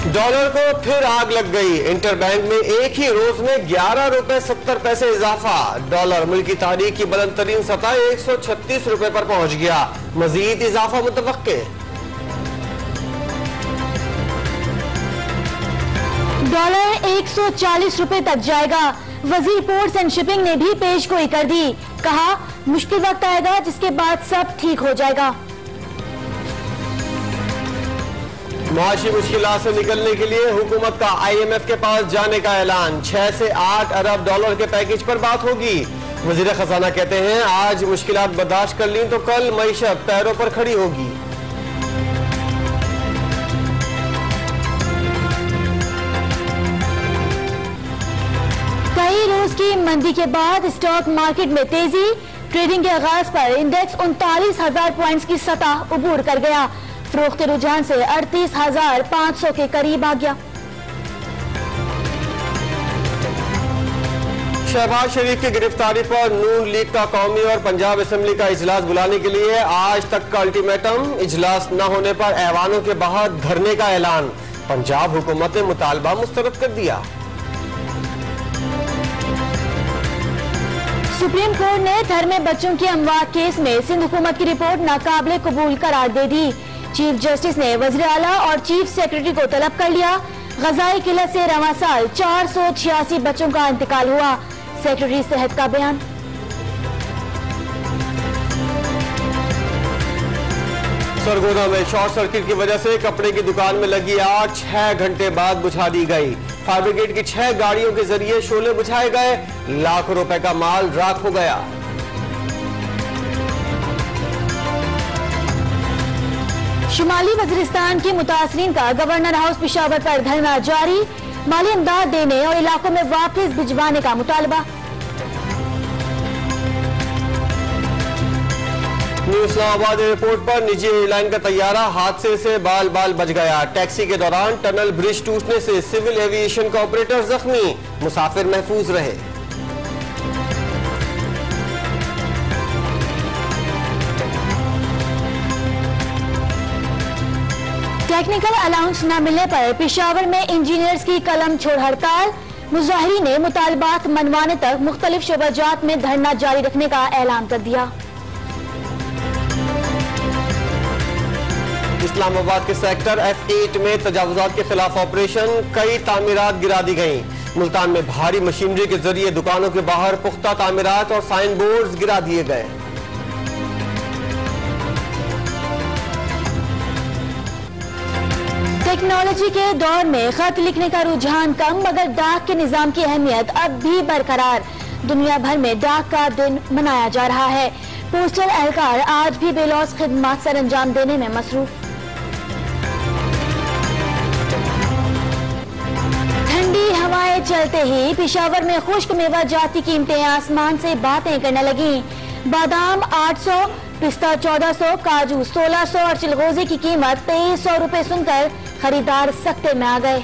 Dollar को फिर आग लग गई। इंटरबैंक में एक ही रोज में 11 रुपए 70 पैसे इजाफा। डॉलर मुल्क की तारीख की बुलंद तरीन सतह 136 रुपए पर पहुंच गया। मजीद इजाफा मुतवक्के। डॉलर 140 रुपए तक जाएगा। वजीर पोर्ट्स एंड शिपिंग ने भी पेशगोई कर दी। कहा मुश्किल वक्त आएगा जिसके बाद सब ठीक हो जाएगा। माशी मुश्किलात से निकलने के लिए हुकूमत का IMF के पास जाने का ऐलान। 6 से 8 अरब डॉलर के पैकेज पर बात होगी। वजीर खजाना कहते हैं आज मुश्किलात बर्दाश्त कर ली तो कल मईशत पैरों पर खड़ी होगी। कई रोज की मंदी के बाद स्टॉक मार्केट में तेजी। ट्रेडिंग के आगाज पर इंडेक्स 39,000 पॉइंट्स की सतह उबूर कर गया। फरोख्त रुझान से 38,500 के करीब आ गया। शहबाज शरीफ की गिरफ्तारी पर नून लीग का कौमी और पंजाब असेंबली का इजलास बुलाने के लिए आज तक का अल्टीमेटम। इजलास न होने पर ऐवानों के बाहर धरने का ऐलान। पंजाब हुकूमत ने मुतालबा मुस्तरद कर दिया। सुप्रीम कोर्ट ने धर्मे बच्चों की अमवात केस में सिंध हुकूमत की रिपोर्ट नाकाबिले कबूल करार दे दी। चीफ जस्टिस ने वज़ीर आला और चीफ सेक्रेटरी को तलब कर लिया। गजाई किल्लत से रवां साल 486 बच्चों का इंतकाल हुआ। सेक्रेटरी सेहत का बयान। सरगोदा में शॉर्ट सर्किट की वजह से कपड़े की दुकान में लगी आग 6 घंटे बाद बुझा दी गई। फायर ब्रिगेड की 6 गाड़ियों के जरिए शोले बुझाए गए। लाखों रुपए का माल राख हो गया। शुमाली वजीरिस्तान के मुतासरीन का गवर्नर हाउस पेशावर पर धरना जारी। माली इमदाद देने और इलाकों में वापस भिजवाने का मुतालबा। न्यू इस्लामाबाद एयरपोर्ट पर निजी एयरलाइन का तैयारा हादसे से बाल बाल बच गया। टैक्सी के दौरान टनल ब्रिज टूटने से सिविल एविएशन का ऑपरेटर जख्मी। मुसाफिर महफूज रहे। टेक्निकल अलाउंस न मिलने पर पेशावर में इंजीनियर्स की कलम छोड़ हड़ताल। मुजाहिरीन ने मुतालबात मनवाने तक मुख्तलिफ शोबाजात में धरना जारी रखने का ऐलान कर दिया। इस्लामाबाद के सेक्टर F8 में तजावुजात के खिलाफ ऑपरेशन। कई तामीरात गिरा दी गई। मुल्तान में भारी मशीनरी के जरिए दुकानों के बाहर पुख्ता तामीरात और साइन बोर्ड गिरा दिए गए। टेक्नोलॉजी के दौर में खत लिखने का रुझान कम, मगर डाक के निजाम की अहमियत अब भी बरकरार। दुनिया भर में डाक का दिन मनाया जा रहा है। पोस्टल एहलकार आज भी बेलौस खिदमत सर अंजाम देने में मसरूफ। ठंडी हवाएं चलते ही पेशावर में खुश्क मेवा जाती कीमतें आसमान से बातें करने लगी। बादाम 800, पिस्ता 1400, काजू 1600 और चिलगोजे की कीमत 2300 रुपए सुनकर खरीदार सख्ते में आ गए।